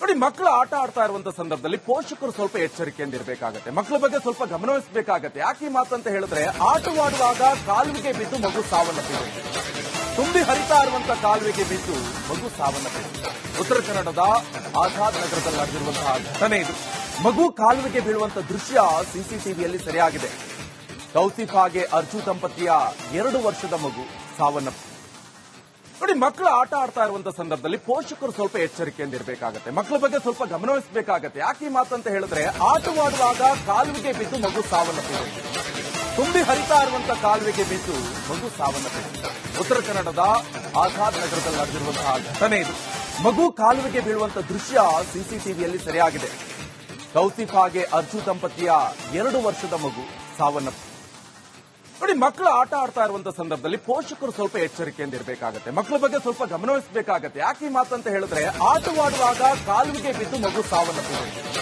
ನೋಡಿ, ಮಕ್ಕಳು ಆಟ ಆಡ್ತಾ ಇರುವಂತ ಸಂದರ್ಭದಲ್ಲಿ ಪೋಷಕರು ಸ್ವಲ್ಪ ಎಚ್ಚರಿಕೆಯಿಂದ ಇರಬೇಕಾಗತ್ತೆ. ಮಕ್ಕಳ ಬಗ್ಗೆ ಸ್ವಲ್ಪ ಗಮನವಹಿಸಬೇಕಾಗತ್ತೆ. ಯಾಕೆ ಈ ಮಾತಂತ ಹೇಳಿದ್ರೆ, ಆಟವಾಡುವಾಗ ಕಾಲುವೆಗೆ ಬಿದ್ದು ಮಗು ಸಾವನ್ನಪ್ಪಿದೆ. ತುಂಬಿ ಹರಿತಾ ಇರುವಂತ ಕಾಲುವೆಗೆ ಬಿದ್ದು ಮಗು ಸಾವನ್ನಪ್ಪಿದೆ. ಉತ್ತರ ಕನ್ನಡದ ಆಜಾದ್ ನಗರದಲ್ಲಿ ನಡೆದಿರುವಂತಹ ಘಟನೆ ಇದು. ಮಗು ಕಾಲುವೆಗೆ ಬೀಳುವಂತ ದೃಶ್ಯ ಸಿಸಿಟಿವಿಯಲ್ಲಿ ಸೆರೆಯಾಗಿದೆ. ತೌಸಿಫ್ ಹಾಗೆ ಅರ್ಜು ದಂಪತಿಯ 2 ವರ್ಷದ ಮಗು ಸಾವನ್ನಪ್ಪಿದೆ. ನೋಡಿ, ಮಕ್ಕಳು ಆಟ ಆಡ್ತಾ ಇರುವಂತ ಸಂದರ್ಭದಲ್ಲಿ ಪೋಷಕರು ಸ್ವಲ್ಪ ಎಚ್ಚರಿಕೆಯಿಂದ ಇರಬೇಕಾಗತ್ತೆ. ಮಕ್ಕಳ ಬಗ್ಗೆ ಸ್ವಲ್ಪ ಗಮನವಹಿಸಬೇಕಾಗತ್ತೆ. ಯಾಕೆ ಈ ಮಾತಂತ ಹೇಳಿದ್ರೆ, ಆಟವಾಡುವಾಗ ಕಾಲುವೆಗೆ ಬಿದ್ದು ಮಗು ಸಾವನ್ನಪ್ಪಿದೆ. ತುಂಬಿ ಹರಿತಾ ಇರುವಂತ ಕಾಲುವೆಗೆ ಬಿದ್ದು ಮಗು ಸಾವನ್ನಪ್ಪಿದೆ. ಉತ್ತರ ಕನ್ನಡದ ಆಜಾದ್ ನಗರದಲ್ಲಿ ನಡೆದಿರುವಂತಹ ಘಟನೆ ಇದು. ಮಗು ಕಾಲುವೆಗೆ ಬೀಳುವಂತ ದೃಶ್ಯ ಸಿಸಿಟಿವಿಯಲ್ಲಿ ಸೆರೆಯಾಗಿದೆ. ತೌಸಿಫ್ ಹಾಗೆ ಅರ್ಜು ದಂಪತಿಯ 2 ವರ್ಷದ ಮಗು ಸಾವನ್ನಪ್ಪಿದೆ. ನೋಡಿ, ಮಕ್ಕಳು ಆಟ ಆಡ್ತಾ ಇರುವಂತ ಸಂದರ್ಭದಲ್ಲಿ ಪೋಷಕರು ಸ್ವಲ್ಪ ಎಚ್ಚರಿಕೆಯಿಂದ ಇರಬೇಕಾಗತ್ತೆ. ಮಕ್ಕಳ ಬಗ್ಗೆ ಸ್ವಲ್ಪ ಗಮನವಹಿಸಬೇಕಾಗತ್ತೆ. ಯಾಕೆ ಈ ಮಾತಂತ ಹೇಳಿದ್ರೆ, ಆಟವಾಡುವಾಗ ಕಾಲುವೆಗೆ ಬಿದ್ದು ಮಗು ಸಾವನ್ನಪ್ಪಿದೆ.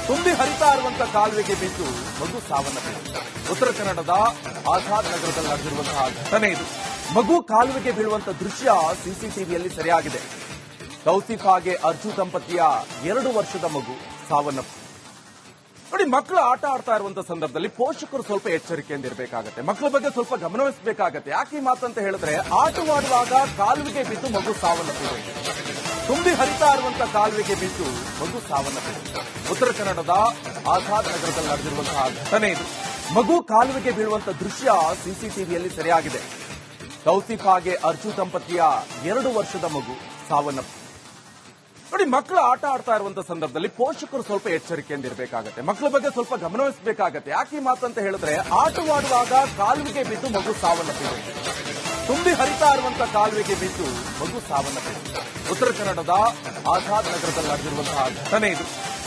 ತುಂಬಿ ಹರಿತಾ ಇರುವಂತ ಕಾಲುವೆಗೆ ಬಿದ್ದು ಮಗು ಸಾವನ್ನಪ್ಪಿದೆ. ಉತ್ತರ ಕನ್ನಡದ ಆಜಾದ್ ನಗರದಲ್ಲಿ ನಡೆದಿರುವಂತಹ ಘಟನೆ ಇದು. ಮಗು ಕಾಲುವೆಗೆ ಬೀಳುವಂತ ದೃಶ್ಯ ಸಿಸಿಟಿವಿಯಲ್ಲಿ ಸೆರೆಯಾಗಿದೆ. ತೌಸಿಫ್ ಹಾಗೆ ಅರ್ಜು ದಂಪತಿಯ 2 ವರ್ಷದ ಮಗು ಸಾವನ್ನಪ್ಪಿದೆ. ನೋಡಿ, ಮಕ್ಕಳು ಆಟ ಆಡ್ತಾ ಇರುವಂತ ಸಂದರ್ಭದಲ್ಲಿ ಪೋಷಕರು ಸ್ವಲ್ಪ ಎಚ್ಚರಿಕೆಯಿಂದ ಇರಬೇಕಾಗತ್ತೆ. ಮಕ್ಕಳ ಬಗ್ಗೆ ಸ್ವಲ್ಪ ಗಮನವಹಿಸಬೇಕಾಗತ್ತೆ. ಯಾಕೆ ಈ ಮಾತಂತ ಹೇಳಿದ್ರೆ, ಆಟವಾಡುವಾಗ ಕಾಲುವೆಗೆ ಬಿದ್ದು ಮಗು ಸಾವನ್ನಪ್ಪಿದೆ. ತುಂಬಿ ಹರಿತಾ ಇರುವಂತ ಕಾಲುವೆಗೆ ಬಿದ್ದು ಮಗು ಸಾವನ್ನಪ್ಪಿದೆ. ಉತ್ತರ ಕನ್ನಡದ ಆಜಾದ್ ನಗರದಲ್ಲಿ ನಡೆದಿರುವಂತಹ ಘಟನೆ ಇದು. ಮಗು ಕಾಲುವೆಗೆ ಬೀಳುವಂತ ದೃಶ್ಯ ಸಿಸಿಟಿವಿಯಲ್ಲಿ ಸೆರೆಯಾಗಿದೆ. ತೌಸಿಫ್ ಹಾಗೆ ಅರ್ಜು ದಂಪತಿಯ 2 ವರ್ಷದ ಮಗು ಸಾವನ್ನಪ್ಪಿದೆ. ನೋಡಿ, ಮಕ್ಕಳು ಆಟ ಆಡ್ತಾ ಇರುವಂತ ಸಂದರ್ಭದಲ್ಲಿ ಪೋಷಕರು ಸ್ವಲ್ಪ ಎಚ್ಚರಿಕೆಯಿಂದ ಇರಬೇಕಾಗತ್ತೆ. ಮಕ್ಕಳ ಬಗ್ಗೆ ಸ್ವಲ್ಪ ಗಮನವಹಿಸಬೇಕಾಗತ್ತೆ. ಯಾಕೆ ಈ ಮಾತಂತ ಹೇಳಿದ್ರೆ, ಆಟವಾಡುವಾಗ ಕಾಲುವೆಗೆ ಬಿದ್ದು ಮಗು ಸಾವನ್ನಪ್ಪಿದೆ. ತುಂಬಿ ಹರಿತಾ ಇರುವಂತ ಕಾಲುವೆಗೆ ಬಿದ್ದು ಮಗು ಸಾವನ್ನಪ್ಪಿದೆ. ಉತ್ತರ ಕನ್ನಡದ ಆಜಾದ್ ನಗರದಲ್ಲಿ ನಡೆದಿರುವಂತಹ ಘಟನೆ ಇದು.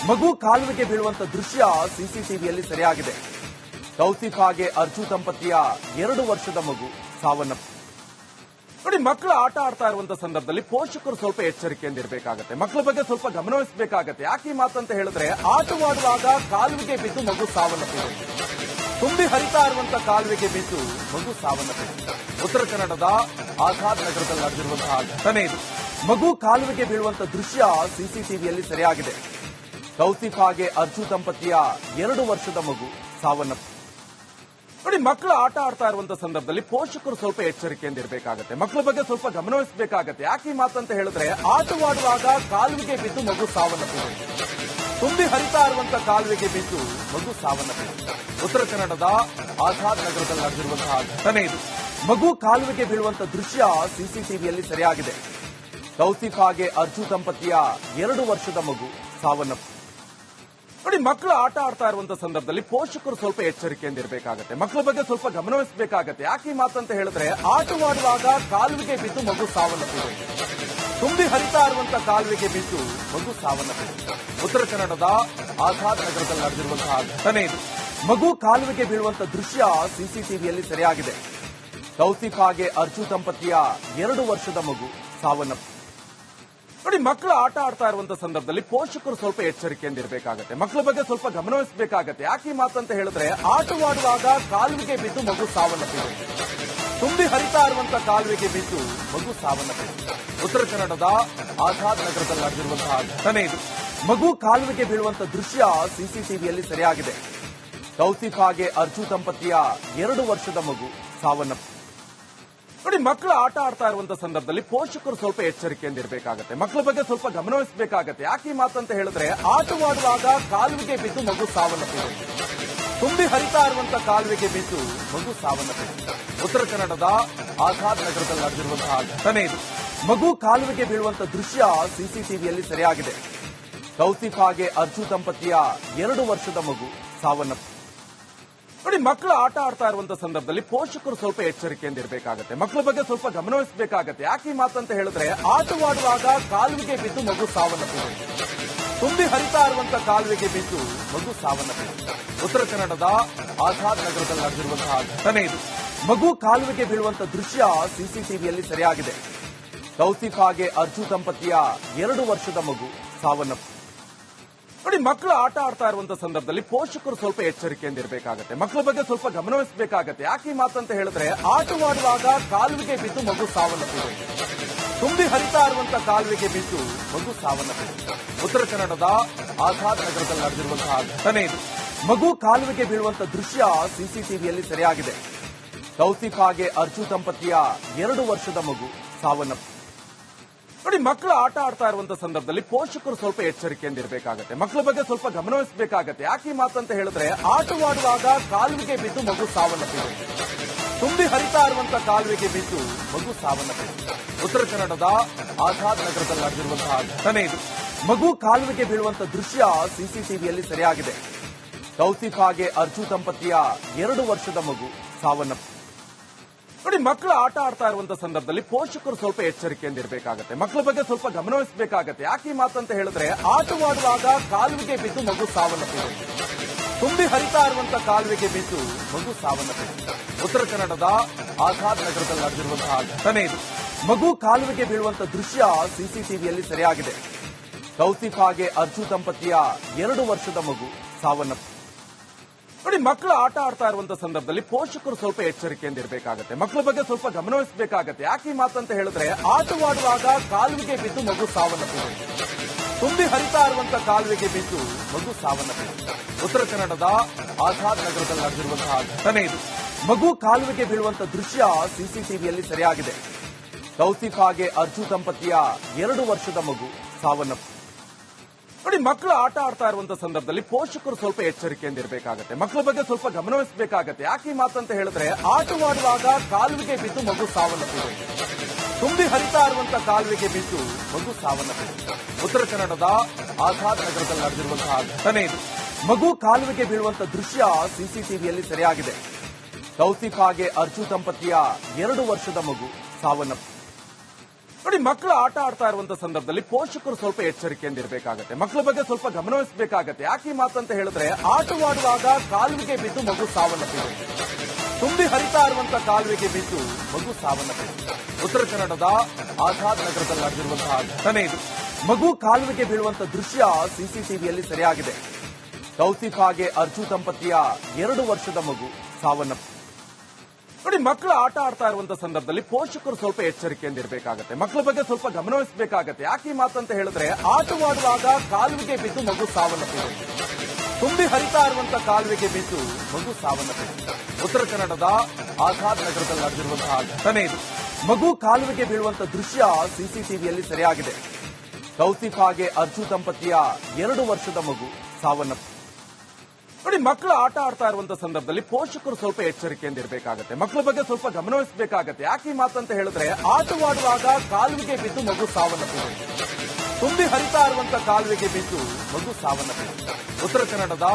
ಮಗು ಕಾಲುವೆಗೆ ಬೀಳುವಂತ ದೃಶ್ಯ ಸಿಸಿಟಿವಿಯಲ್ಲಿ ಸೆರೆಯಾಗಿದೆ. ತೌಸಿಫ್ ಹಾಗೆ ಅರ್ಜು ದಂಪತಿಯ 2 ವರ್ಷದ ಮಗು ಸಾವನ್ನಪ್ಪಿದೆ. ನೋಡಿ, ಮಕ್ಕಳು ಆಟ ಆಡ್ತಾ ಇರುವಂತ ಸಂದರ್ಭದಲ್ಲಿ ಪೋಷಕರು ಸ್ವಲ್ಪ ಎಚ್ಚರಿಕೆಯಿಂದ ಇರಬೇಕಾಗತ್ತೆ. ಮಕ್ಕಳ ಬಗ್ಗೆ ಸ್ವಲ್ಪ ಗಮನವಹಿಸಬೇಕಾಗತ್ತೆ. ಯಾಕೆ ಈ ಮಾತಂತ ಹೇಳಿದ್ರೆ, ಆಟವಾಡುವಾಗ ಕಾಲುವೆಗೆ ಬಿದ್ದು ಮಗು ಸಾವನ್ನಪ್ಪಿದೆ. ತುಂಬಿ ಹರಿತಾ ಇರುವಂತ ಕಾಲುವೆಗೆ ಬಿದ್ದು ಮಗು ಸಾವನ್ನಪ್ಪಿದೆ. ಉತ್ತರ ಕನ್ನಡದ ಆಜಾದ್ ನಗರದಲ್ಲಿ ನಡೆದಿರುವಂತಹ ಘಟನೆ ಇದು. ಮಗು ಕಾಲುವೆಗೆ ಬೀಳುವಂತ ದೃಶ್ಯ ಸಿಸಿಟಿವಿಯಲ್ಲಿ ಸೆರೆಯಾಗಿದೆ. ತೌಸಿಫ್ ಹಾಗೆ ಅರ್ಜು ದಂಪತಿಯ 2 ವರ್ಷದ ಮಗು ಸಾವನ್ನಪ್ಪಿದೆ. ನೋಡಿ, ಮಕ್ಕಳು ಆಟ ಆಡ್ತಾ ಇರುವಂತ ಸಂದರ್ಭದಲ್ಲಿ ಪೋಷಕರು ಸ್ವಲ್ಪ ಎಚ್ಚರಿಕೆಯಿಂದ ಇರಬೇಕಾಗತ್ತೆ. ಮಕ್ಕಳ ಬಗ್ಗೆ ಸ್ವಲ್ಪ ಗಮನವಹಿಸಬೇಕಾಗತ್ತೆ. ಯಾಕೆ ಈ ಮಾತಂತ ಹೇಳಿದ್ರೆ, ಆಟವಾಡುವಾಗ ಕಾಲುವೆಗೆ ಬಿದ್ದು ಮಗು ಸಾವನ್ನಪ್ಪಿದೆ. ತುಂಬಿ ಹರಿತಾ ಇರುವಂತ ಕಾಲುವೆಗೆ ಬಿದ್ದು ಮಗು ಸಾವನ್ನಪ್ಪಿದೆ. ಉತ್ತರ ಕನ್ನಡದ ಆಜಾದ್ ನಗರದಲ್ಲಿ ನಡೆದಿರುವಂತಹ ಘಟನೆ ಇದು. ಮಗು ಕಾಲುವೆಗೆ ಬೀಳುವಂತ ದೃಶ್ಯ ಸಿಸಿಟಿವಿಯಲ್ಲಿ ಸೆರೆಯಾಗಿದೆ. ತೌಸಿಫ್ ಹಾಗೆ ಅರ್ಜು ದಂಪತಿಯ 2 ವರ್ಷದ ಮಗು ಸಾವನ್ನಪ್ಪಿದೆ. ನೋಡಿ, ಮಕ್ಕಳು ಆಟ ಆಡ್ತಾ ಇರುವಂತ ಸಂದರ್ಭದಲ್ಲಿ ಪೋಷಕರು ಸ್ವಲ್ಪ ಎಚ್ಚರಿಕೆಯಿಂದ ಇರಬೇಕಾಗತ್ತೆ. ಮಕ್ಕಳ ಬಗ್ಗೆ ಸ್ವಲ್ಪ ಗಮನವಹಿಸಬೇಕಾಗತ್ತೆ. ಯಾಕೆ ಈ ಮಾತಂತ ಹೇಳಿದ್ರೆ, ಆಟವಾಡುವಾಗ ಕಾಲುವೆಗೆ ಬಿದ್ದು ಮಗು ಸಾವನ್ನಪ್ಪಿದೆ. ತುಂಬಿ ಹರಿತಾ ಇರುವಂತ ಕಾಲುವೆಗೆ ಬಿದ್ದು ಮಗು ಸಾವನ್ನಪ್ಪಿದೆ. ಉತ್ತರ ಕನ್ನಡದ ಆಜಾದ್ ನಗರದಲ್ಲಿ ನಡೆದಿರುವಂತಹ ಘಟನೆ ಇದು. ಮಗು ಕಾಲುವೆಗೆ ಬೀಳುವಂತ ದೃಶ್ಯ ಸಿಸಿಟಿವಿಯಲ್ಲಿ ಸೆರೆಯಾಗಿದೆ. ತೌಸಿಫ್ ಹಾಗೆ ಅರ್ಜು ದಂಪತಿಯ 2 ವರ್ಷದ ಮಗು ಸಾವನ್ನಪ್ಪಿದೆ. ನೋಡಿ, ಮಕ್ಕಳು ಆಟ ಆಡ್ತಾ ಇರುವಂತ ಸಂದರ್ಭದಲ್ಲಿ ಪೋಷಕರು ಸ್ವಲ್ಪ ಎಚ್ಚರಿಕೆಯಿಂದ ಇರಬೇಕಾಗತ್ತೆ. ಮಕ್ಕಳ ಬಗ್ಗೆ ಸ್ವಲ್ಪ ಗಮನವಹಿಸಬೇಕಾಗತ್ತೆ. ಯಾಕೆ ಈ ಮಾತಂತ ಹೇಳಿದ್ರೆ, ಆಟವಾಡುವಾಗ ಕಾಲುವೆಗೆ ಬಿದ್ದು ಮಗು ಸಾವನ್ನಪ್ಪಿದೆ. ತುಂಬಿ ಹರಿತಾ ಇರುವಂತ ಕಾಲುವೆಗೆ ಬಿದ್ದು ಮಗು ಸಾವನ್ನಪ್ಪಿದೆ. ಉತ್ತರ ಕನ್ನಡದ ಆಜಾದ್ ನಗರದಲ್ಲಿ ನಡೆದಿರುವಂತಹ ಘಟನೆ ಇದು. ಮಗು ಕಾಲುವೆಗೆ ಬೀಳುವಂತ ದೃಶ್ಯ ಸಿಸಿಟಿವಿಯಲ್ಲಿ ಸೆರೆಯಾಗಿದೆ. ತೌಸಿಫ್ ಹಾಗೆ ಅರ್ಜು ದಂಪತಿಯ 2 ವರ್ಷದ ಮಗು ಸಾವನ್ನಪ್ಪಿದೆ. ನೋಡಿ, ಮಕ್ಕಳು ಆಟ ಆಡ್ತಾ ಇರುವಂತ ಸಂದರ್ಭದಲ್ಲಿ ಪೋಷಕರು ಸ್ವಲ್ಪ ಎಚ್ಚರಿಕೆಯಿಂದ ಇರಬೇಕಾಗತ್ತೆ. ಮಕ್ಕಳ ಬಗ್ಗೆ ಸ್ವಲ್ಪ ಗಮನವಹಿಸಬೇಕಾಗತ್ತೆ. ಯಾಕೆ ಈ ಮಾತಂತ ಹೇಳಿದ್ರೆ, ಆಟವಾಡುವಾಗ ಕಾಲುವೆಗೆ ಬಿದ್ದು ಮಗು ಸಾವನ್ನಪ್ಪಿದೆ. ತುಂಬಿ ಹರಿತಾ ಇರುವಂತ ಕಾಲುವೆಗೆ ಬಿದ್ದು ಮಗು ಸಾವನ್ನಪ್ಪಿದೆ. ಉತ್ತರ ಕನ್ನಡದ ಆಜಾದ್ ನಗರದಲ್ಲಿ ನಡೆದಿರುವಂತಹ ಘಟನೆ ಇದು. ಮಗು ಕಾಲುವೆಗೆ ಬೀಳುವಂತ ದೃಶ್ಯ ಸಿಸಿಟಿವಿಯಲ್ಲಿ ಸೆರೆಯಾಗಿದೆ. ತೌಸಿಫ್ ಹಾಗೆ ಅರ್ಜು ದಂಪತಿಯ 2 ವರ್ಷದ ಮಗು ಸಾವನ್ನಪ್ಪಿದೆ. ನೋಡಿ, ಮಕ್ಕಳು ಆಟ ಆಡ್ತಾ ಇರುವಂತ ಸಂದರ್ಭದಲ್ಲಿ ಪೋಷಕರು ಸ್ವಲ್ಪ ಎಚ್ಚರಿಕೆಯಿಂದ ಇರಬೇಕಾಗತ್ತೆ. ಮಕ್ಕಳ ಬಗ್ಗೆ ಸ್ವಲ್ಪ ಗಮನವಹಿಸಬೇಕಾಗತ್ತೆ. ಯಾಕೆ ಈ ಮಾತಂತ ಹೇಳಿದ್ರೆ, ಆಟವಾಡುವಾಗ ಕಾಲುವೆಗೆ ಬಿದ್ದು ಮಗು ಸಾವನ್ನಪ್ಪಿದೆ. ತುಂಬಿ ಹರಿತಾ ಇರುವಂತ ಕಾಲುವೆಗೆ ಬಿದ್ದು ಮಗು ಸಾವನ್ನಪ್ಪಿದೆ. ಉತ್ತರ ಕನ್ನಡದ ಆಜಾದ್ ನಗರದಲ್ಲಿ ನಡೆದಿರುವಂತಹ ಘಟನೆ ಇದು. ಮಗು ಕಾಲುವೆಗೆ ಬೀಳುವಂತ ದೃಶ್ಯ ಸಿಸಿಟಿವಿಯಲ್ಲಿ ಸೆರೆಯಾಗಿದೆ. ತೌಸಿಫ್ ಹಾಗೆ ಅರ್ಜು ದಂಪತಿಯ 2 ವರ್ಷದ ಮಗು ಸಾವನ್ನಪ್ಪಿದೆ. ನೋಡಿ, ಮಕ್ಕಳು ಆಟ ಆಡ್ತಾ ಇರುವಂತ ಸಂದರ್ಭದಲ್ಲಿ ಪೋಷಕರು ಸ್ವಲ್ಪ ಎಚ್ಚರಿಕೆಯಿಂದ ಇರಬೇಕಾಗತ್ತೆ. ಮಕ್ಕಳ ಬಗ್ಗೆ ಸ್ವಲ್ಪ ಗಮನವಹಿಸಬೇಕಾಗತ್ತೆ. ಯಾಕೆ ಈ ಮಾತಂತ ಹೇಳಿದ್ರೆ, ಆಟವಾಡುವಾಗ ಕಾಲುವೆಗೆ ಬಿದ್ದು ಮಗು ಸಾವನ್ನಪ್ಪಿದೆ. ತುಂಬಿ ಹರಿತಾ ಇರುವಂತ ಕಾಲುವೆಗೆ ಬಿದ್ದು ಮಗು ಸಾವನ್ನಪ್ಪಿದೆ. ಉತ್ತರ ಕನ್ನಡದ ಆಜಾದ್ ನಗರದಲ್ಲಿ ನಡೆದಿರುವಂತಹ ಘಟನೆ ಇದು. ಮಗು ಕಾಲುವೆಗೆ ಬೀಳುವಂತ ದೃಶ್ಯ ಸಿಸಿಟಿವಿಯಲ್ಲಿ ಸೆರೆಯಾಗಿದೆ. ತೌಸಿಫ್ ಹಾಗೆ ಅರ್ಜು ದಂಪತಿಯ 2 ವರ್ಷದ ಮಗು ಸಾವನ್ನಪ್ಪಿದೆ. ನೋಡಿ, ಮಕ್ಕಳು ಆಟ ಆಡ್ತಾ ಇರುವಂತ ಸಂದರ್ಭದಲ್ಲಿ ಪೋಷಕರು ಸ್ವಲ್ಪ ಎಚ್ಚರಿಕೆಯಿಂದ ಇರಬೇಕಾಗತ್ತೆ. ಮಕ್ಕಳ ಬಗ್ಗೆ ಸ್ವಲ್ಪ ಗಮನವಹಿಸಬೇಕಾಗತ್ತೆ. ಯಾಕೆ ಈ ಮಾತಂತ ಹೇಳಿದ್ರೆ, ಆಟವಾಡುವಾಗ ಕಾಲುವೆಗೆ ಬಿದ್ದು ಮಗು ಸಾವನ್ನಪ್ಪಿದೆ. ತುಂಬಿ ಹರಿತಾ ಇರುವಂತ ಕಾಲುವೆಗೆ ಬಿದ್ದು ಮಗು ಸಾವನ್ನಪ್ಪಿದೆ. ಉತ್ತರ ಕನ್ನಡದ ಆಜಾದ್ ನಗರದಲ್ಲಿ ನಡೆದಿರುವಂತಹ ಘಟನೆ ಇದು. ಮಗು ಕಾಲುವೆಗೆ ಬೀಳುವಂತ ದೃಶ್ಯ ಸಿಸಿಟಿವಿಯಲ್ಲಿ ಸೆರೆಯಾಗಿದೆ. ತೌಸಿಫ್ ಹಾಗೆ ಅರ್ಜು ದಂಪತಿಯ 2 ವರ್ಷದ ಮಗು ಸಾವನ್ನಪ್ಪಿದೆ. ನೋಡಿ, ಮಕ್ಕಳು ಆಟ ಆಡ್ತಾ ಇರುವಂತ ಸಂದರ್ಭದಲ್ಲಿ ಪೋಷಕರು ಸ್ವಲ್ಪ ಎಚ್ಚರಿಕೆಯಿಂದ ಇರಬೇಕಾಗತ್ತೆ. ಮಕ್ಕಳ ಬಗ್ಗೆ ಸ್ವಲ್ಪ ಗಮನವಹಿಸಬೇಕಾಗತ್ತೆ. ಯಾಕೆ ಈ ಮಾತಂತ ಹೇಳಿದ್ರೆ, ಆಟವಾಡುವಾಗ ಕಾಲುವೆಗೆ ಬಿದ್ದು ಮಗು ಸಾವನ್ನಪ್ಪಿದೆ. ತುಂಬಿ ಹರಿತಾ ಇರುವಂತ ಕಾಲುವೆಗೆ ಬಿದ್ದು ಮಗು ಸಾವನ್ನಪ್ಪಿದೆ. ಉತ್ತರ ಕನ್ನಡದ ಆಜಾದ್ ನಗರದಲ್ಲಿ ನಡೆದಿರುವಂತಹ ಘಟನೆ ಇದು. ಮಗು ಕಾಲುವೆಗೆ ಬೀಳುವಂತ ದೃಶ್ಯ ಸಿಸಿಟಿವಿಯಲ್ಲಿ ಸೆರೆಯಾಗಿದೆ. ತೌಸಿಫ್ ಹಾಗೆ ಅರ್ಜು ದಂಪತಿಯ 2 ವರ್ಷದ ಮಗು ಸಾವನ್ನಪ್ಪಿದೆ. ನೋಡಿ, ಮಕ್ಕಳು ಆಟ ಆಡ್ತಾ ಇರುವಂತ ಸಂದರ್ಭದಲ್ಲಿ ಪೋಷಕರು ಸ್ವಲ್ಪ ಎಚ್ಚರಿಕೆಯಿಂದ ಇರಬೇಕಾಗತ್ತೆ. ಮಕ್ಕಳ ಬಗ್ಗೆ ಸ್ವಲ್ಪ ಗಮನವಹಿಸಬೇಕಾಗತ್ತೆ. ಯಾಕೆ ಈ ಮಾತಂತ ಹೇಳಿದ್ರೆ, ಆಟವಾಡುವಾಗ ಕಾಲುವೆಗೆ ಬಿದ್ದು ಮಗು ಸಾವನ್ನಪ್ಪಿದೆ. ತುಂಬಿ ಹರಿತಾ ಇರುವಂತ ಕಾಲುವೆಗೆ ಬಿದ್ದು ಮಗು ಸಾವನ್ನಪ್ಪಿದೆ. ಉತ್ತರ ಕನ್ನಡದ ಆಜಾದ್ ನಗರದಲ್ಲಿ ನಡೆದಿರುವಂತಹ ಘಟನೆ ಇದು. ಮಗು ಕಾಲುವೆಗೆ ಬೀಳುವಂತ ದೃಶ್ಯ ಸಿಸಿಟಿವಿಯಲ್ಲಿ ಸೆರೆಯಾಗಿದೆ. ತೌಸಿಫ್ ಹಾಗೆ ಅರ್ಜು ದಂಪತಿಯ 2 ವರ್ಷದ ಮಗು ಸಾವನ್ನಪ್ಪಿದೆ. ನೋಡಿ, ಮಕ್ಕಳು ಆಟ ಆಡ್ತಾ ಇರುವಂತ ಸಂದರ್ಭದಲ್ಲಿ ಪೋಷಕರು ಸ್ವಲ್ಪ ಎಚ್ಚರಿಕೆಯಿಂದ ಇರಬೇಕಾಗತ್ತೆ. ಮಕ್ಕಳ ಬಗ್ಗೆ ಸ್ವಲ್ಪ ಗಮನವಹಿಸಬೇಕಾಗತ್ತೆ. ಯಾಕೆ ಈ ಮಾತಂತ ಹೇಳಿದ್ರೆ, ಆಟವಾಡುವಾಗ ಕಾಲುವೆಗೆ ಬಿದ್ದು ಮಗು ಸಾವನ್ನಪ್ಪಿದೆ. ತುಂಬಿ ಹರಿತಾ ಇರುವಂತ ಕಾಲುವೆಗೆ ಬಿದ್ದು ಮಗು ಸಾವನ್ನಪ್ಪಿದೆ. ಉತ್ತರ ಕನ್ನಡದ ಆಜಾದ್ ನಗರದಲ್ಲಿ ನಡೆದಿರುವಂತಹ ಘಟನೆ ಇದು. ಮಗು ಕಾಲುವೆಗೆ ಬೀಳುವಂತ ದೃಶ್ಯ ಸಿಸಿಟಿವಿಯಲ್ಲಿ ಸೆರೆಯಾಗಿದೆ. ತೌಸಿಫ್ ಹಾಗೆ ಅರ್ಜು ದಂಪತಿಯ 2 ವರ್ಷದ ಮಗು ಸಾವನ್ನಪ್ಪಿದೆ. ನೋಡಿ, ಮಕ್ಕಳು ಆಟ ಆಡ್ತಾ ಇರುವಂತ ಸಂದರ್ಭದಲ್ಲಿ ಪೋಷಕರು ಸ್ವಲ್ಪ ಎಚ್ಚರಿಕೆಯಿಂದ ಇರಬೇಕಾಗತ್ತೆ. ಮಕ್ಕಳ ಬಗ್ಗೆ ಸ್ವಲ್ಪ ಗಮನವಹಿಸಬೇಕಾಗತ್ತೆ. ಯಾಕೆ ಈ ಮಾತಂತ ಹೇಳಿದ್ರೆ, ಆಟವಾಡುವಾಗ ಕಾಲುವೆಗೆ ಬಿದ್ದು ಮಗು ಸಾವನ್ನಪ್ಪಿದೆ. ತುಂಬಿ ಹರಿತಾ ಇರುವಂತ ಕಾಲುವೆಗೆ ಬಿದ್ದು ಮಗು ಸಾವನ್ನಪ್ಪಿದೆ. ಉತ್ತರ ಕನ್ನಡದ ಆಜಾದ್ ನಗರದಲ್ಲಿ ನಡೆದಿರುವಂತಹ ಘಟನೆ ಇದು. ಮಗು ಕಾಲುವೆಗೆ ಬೀಳುವಂತ ದೃಶ್ಯ ಸಿಸಿಟಿವಿಯಲ್ಲಿ ಸೆರೆಯಾಗಿದೆ. ತೌಸಿಫ್ ಹಾಗೆ ಅರ್ಜು ದಂಪತಿಯ 2 ವರ್ಷದ ಮಗು ಸಾವನ್ನಪ್ಪಿದೆ. ನೋಡಿ, ಮಕ್ಕಳು ಆಟ ಆಡ್ತಾ ಇರುವಂತ ಸಂದರ್ಭದಲ್ಲಿ ಪೋಷಕರು ಸ್ವಲ್ಪ ಎಚ್ಚರಿಕೆಯಿಂದ ಇರಬೇಕಾಗತ್ತೆ. ಮಕ್ಕಳ ಬಗ್ಗೆ ಸ್ವಲ್ಪ ಗಮನವಹಿಸಬೇಕಾಗತ್ತೆ. ಯಾಕೆ ಈ ಮಾತಂತ ಹೇಳಿದ್ರೆ, ಆಟವಾಡುವಾಗ ಕಾಲುವೆಗೆ ಬಿದ್ದು ಮಗು ಸಾವನ್ನಪ್ಪಿದೆ. ತುಂಬಿ ಹರಿತಾ ಇರುವಂತ ಕಾಲುವೆಗೆ ಬಿದ್ದು ಮಗು ಸಾವನ್ನಪ್ಪಿದೆ. ಉತ್ತರ ಕನ್ನಡದ ಆಜಾದ್ ನಗರದಲ್ಲಿ ನಡೆದಿರುವಂತಹ ಘಟನೆ ಇದು. ಮಗು ಕಾಲುವೆಗೆ ಬೀಳುವಂತ ದೃಶ್ಯ ಸಿಸಿಟಿವಿಯಲ್ಲಿ ಸೆರೆಯಾಗಿದೆ. ತೌಸಿಫ್ ಹಾಗೆ ಅರ್ಜು ದಂಪತಿಯ 2 ವರ್ಷದ ಮಗು ಸಾವನ್ನಪ್ಪಿದೆ. ನೋಡಿ, ಮಕ್ಕಳು ಆಟ ಆಡ್ತಾ ಇರುವಂತ ಸಂದರ್ಭದಲ್ಲಿ ಪೋಷಕರು ಸ್ವಲ್ಪ ಎಚ್ಚರಿಕೆಯಿಂದ ಇರಬೇಕಾಗತ್ತೆ. ಮಕ್ಕಳ ಬಗ್ಗೆ ಸ್ವಲ್ಪ ಗಮನವಹಿಸಬೇಕಾಗತ್ತೆ. ಯಾಕೆ ಈ ಮಾತಂತ ಹೇಳಿದ್ರೆ, ಆಟವಾಡುವಾಗ ಕಾಲುವೆಗೆ ಬಿದ್ದು ಮಗು ಸಾವನ್ನಪ್ಪಿದೆ. ತುಂಬಿ ಹರಿತಾ ಇರುವಂತ ಕಾಲುವೆಗೆ ಬಿದ್ದು ಮಗು ಸಾವನ್ನಪ್ಪಿದೆ. ಉತ್ತರ ಕನ್ನಡದ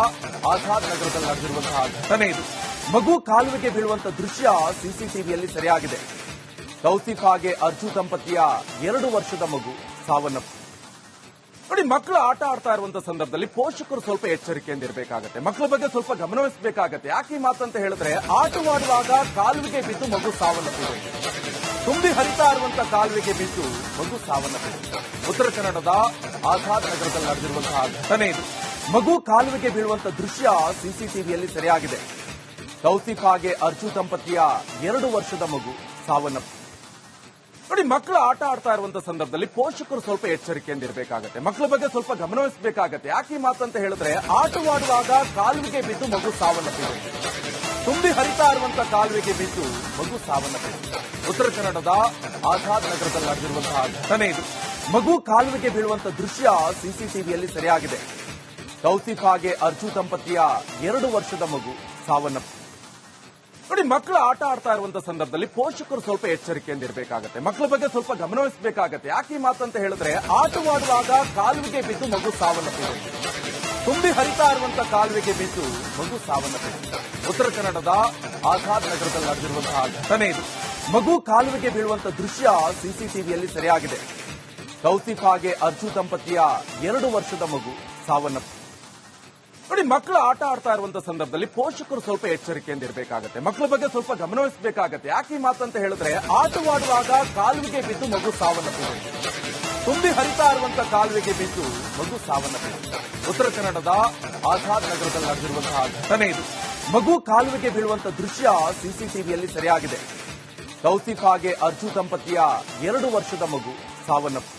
ಆಜಾದ್ ನಗರದಲ್ಲಿ ನಡೆದಿರುವಂತಹ ಘಟನೆ ಇದು. ಮಗು ಕಾಲುವೆಗೆ ಬೀಳುವಂತ ದೃಶ್ಯ ಸಿಸಿಟಿವಿಯಲ್ಲಿ ಸೆರೆಯಾಗಿದೆ. ತೌಸಿಫ್ ಹಾಗೆ ಅರ್ಜು ದಂಪತಿಯ 2 ವರ್ಷದ ಮಗು ಸಾವನ್ನಪ್ಪಿದೆ. ನೋಡಿ, ಮಕ್ಕಳು ಆಟ ಆಡ್ತಾ ಇರುವಂತ ಸಂದರ್ಭದಲ್ಲಿ ಪೋಷಕರು ಸ್ವಲ್ಪ ಎಚ್ಚರಿಕೆಯಿಂದ ಇರಬೇಕಾಗತ್ತೆ. ಮಕ್ಕಳ ಬಗ್ಗೆ ಸ್ವಲ್ಪ ಗಮನವಹಿಸಬೇಕಾಗತ್ತೆ. ಯಾಕೆ ಈ ಮಾತಂತ ಹೇಳಿದ್ರೆ, ಆಟವಾಡುವಾಗ ಕಾಲುವೆಗೆ ಬಿದ್ದು ಮಗು ಸಾವನ್ನಪ್ಪಿದೆ. ತುಂಬಿ ಹರಿತಾ ಇರುವಂತ ಕಾಲುವೆಗೆ ಬಿದ್ದು ಮಗು ಸಾವನ್ನಪ್ಪಿದೆ. ಉತ್ತರ ಕನ್ನಡದ ಆಜಾದ್ ನಗರದಲ್ಲಿ ನಡೆದಿರುವಂತಹ ಘಟನೆ ಇದು. ಮಗು ಕಾಲುವೆಗೆ ಬೀಳುವಂತ ದೃಶ್ಯ ಸಿಸಿಟಿವಿಯಲ್ಲಿ ಸೆರೆಯಾಗಿದೆ. ತೌಸಿಫ್ ಹಾಗೆ ಅರ್ಜು ದಂಪತಿಯ 2 ವರ್ಷದ ಮಗು ಸಾವನ್ನಪ್ಪಿದೆ. ನೋಡಿ, ಮಕ್ಕಳು ಆಟ ಆಡ್ತಾ ಇರುವಂತ ಸಂದರ್ಭದಲ್ಲಿ ಪೋಷಕರು ಸ್ವಲ್ಪ ಎಚ್ಚರಿಕೆಯಿಂದ ಇರಬೇಕಾಗತ್ತೆ. ಮಕ್ಕಳ ಬಗ್ಗೆ ಸ್ವಲ್ಪ ಗಮನವಹಿಸಬೇಕಾಗತ್ತೆ. ಯಾಕೆ ಈ ಮಾತಂತ ಹೇಳಿದ್ರೆ, ಆಟವಾಡುವಾಗ ಕಾಲುವೆಗೆ ಬಿದ್ದು ಮಗು ಸಾವನ್ನಪ್ಪಿದೆ. ತುಂಬಿ ಹರಿತಾ ಇರುವಂತ ಕಾಲುವೆಗೆ ಬಿದ್ದು ಮಗು ಸಾವನ್ನಪ್ಪಿದೆ. ಉತ್ತರ ಕನ್ನಡದ ಆಜಾದ್ ನಗರದಲ್ಲಿ ನಡೆದಿರುವಂತಹ ಘಟನೆ ಇದು. ಮಗು ಕಾಲುವೆಗೆ ಬೀಳುವಂತ ದೃಶ್ಯ ಸಿಸಿಟಿವಿಯಲ್ಲಿ ಸೆರೆಯಾಗಿದೆ. ತೌಸಿಫ್ ಹಾಗೆ ಅರ್ಜು ದಂಪತಿಯ 2 ವರ್ಷದ ಮಗು ಸಾವನ್ನಪ್ಪಿದೆ. ನೋಡಿ, ಮಕ್ಕಳು ಆಟ ಆಡ್ತಾ ಇರುವಂತ ಸಂದರ್ಭದಲ್ಲಿ ಪೋಷಕರು ಸ್ವಲ್ಪ ಎಚ್ಚರಿಕೆಯಿಂದ ಇರಬೇಕಾಗತ್ತೆ. ಮಕ್ಕಳ ಬಗ್ಗೆ ಸ್ವಲ್ಪ ಗಮನವಹಿಸಬೇಕಾಗತ್ತೆ. ಯಾಕೆ ಈ ಮಾತಂತ ಹೇಳಿದ್ರೆ, ಆಟವಾಡುವಾಗ ಕಾಲುವೆಗೆ ಬಿದ್ದು ಮಗು ಸಾವನ್ನಪ್ಪಿದೆ. ತುಂಬಿ ಹರಿತಾ ಇರುವಂತ ಕಾಲುವೆಗೆ ಬಿದ್ದು ಮಗು ಸಾವನ್ನಪ್ಪಿದೆ. ಉತ್ತರ ಕನ್ನಡದ ಆಜಾದ್ ನಗರದಲ್ಲಿ ನಡೆದಿರುವಂತಹ ಘಟನೆ ಇದು. ಮಗು ಕಾಲುವೆಗೆ ಬೀಳುವಂತ ದೃಶ್ಯ ಸಿಸಿಟಿವಿಯಲ್ಲಿ ಸೆರೆಯಾಗಿದೆ. ತೌಸಿಫ್ ಹಾಗೆ ಅರ್ಜು ದಂಪತಿಯ 2 ವರ್ಷದ ಮಗು ಸಾವನ್ನಪ್ಪಿದೆ. ನೋಡಿ, ಮಕ್ಕಳು ಆಟ ಆಡ್ತಾ ಇರುವಂತ ಸಂದರ್ಭದಲ್ಲಿ ಪೋಷಕರು ಸ್ವಲ್ಪ ಎಚ್ಚರಿಕೆಯಿಂದ ಇರಬೇಕಾಗತ್ತೆ. ಮಕ್ಕಳ ಬಗ್ಗೆ ಸ್ವಲ್ಪ ಗಮನವಹಿಸಬೇಕಾಗತ್ತೆ. ಯಾಕೆ ಈ ಮಾತಂತ ಹೇಳಿದ್ರೆ, ಆಟವಾಡುವಾಗ ಕಾಲುವೆಗೆ ಬಿದ್ದು ಮಗು ಸಾವನ್ನಪ್ಪಿದೆ. ತುಂಬಿ ಹರಿತಾ ಇರುವಂತ ಕಾಲುವೆಗೆ ಬಿದ್ದು ಮಗು ಸಾವನ್ನಪ್ಪಿದೆ. ಉತ್ತರ ಕನ್ನಡದ ಆಜಾದ್ ನಗರದಲ್ಲಿ ನಡೆದಿರುವಂತಹ ಘಟನೆ ಇದು. ಮಗು ಕಾಲುವೆಗೆ ಬೀಳುವಂತ ದೃಶ್ಯ ಸಿಸಿಟಿವಿಯಲ್ಲಿ ಸೆರೆಯಾಗಿದೆ. ತೌಸಿಫ್ ಹಾಗೆ ಅರ್ಜು ದಂಪತಿಯ 2 ವರ್ಷದ ಮಗು ಸಾವನ್ನಪ್ಪಿದೆ.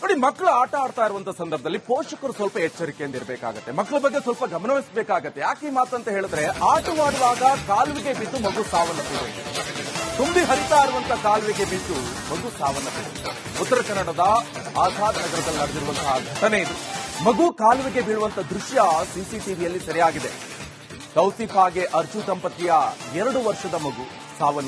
ನೋಡಿ, ಮಕ್ಕಳು ಆಟ ಆಡ್ತಾ ಇರುವಂತ ಸಂದರ್ಭದಲ್ಲಿ ಪೋಷಕರು ಸ್ವಲ್ಪ ಎಚ್ಚರಿಕೆಯಿಂದ ಇರಬೇಕಾಗತ್ತೆ. ಮಕ್ಕಳ ಬಗ್ಗೆ ಸ್ವಲ್ಪ ಗಮನವಹಿಸಬೇಕಾಗತ್ತೆ. ಯಾಕೆ ಈ ಮಾತಂತ ಹೇಳಿದ್ರೆ, ಆಟವಾಡುವಾಗ ಕಾಲುವೆಗೆ ಬಿದ್ದು ಮಗು ಸಾವನ್ನಪ್ಪಿದೆ. ತುಂಬಿ ಹರಿತಾ ಇರುವಂತ ಕಾಲುವೆಗೆ ಬಿದ್ದು ಮಗು ಸಾವನ್ನಪ್ಪಿದೆ. ಉತ್ತರ ಕನ್ನಡದ ಆಜಾದ್ ನಗರದಲ್ಲಿ ನಡೆದಿರುವಂತಹ ಘಟನೆ ಇದು. ಮಗು ಕಾಲುವೆಗೆ ಬೀಳುವಂತ ದೃಶ್ಯ ಸಿಸಿಟಿವಿಯಲ್ಲಿ ಸೆರೆಯಾಗಿದೆ. ತೌಸಿಫ್ ಹಾಗೆ ಅರ್ಜು ದಂಪತಿಯ 2 ವರ್ಷದ ಮಗು ಸಾವನ್ನಪ್ಪಿದೆ.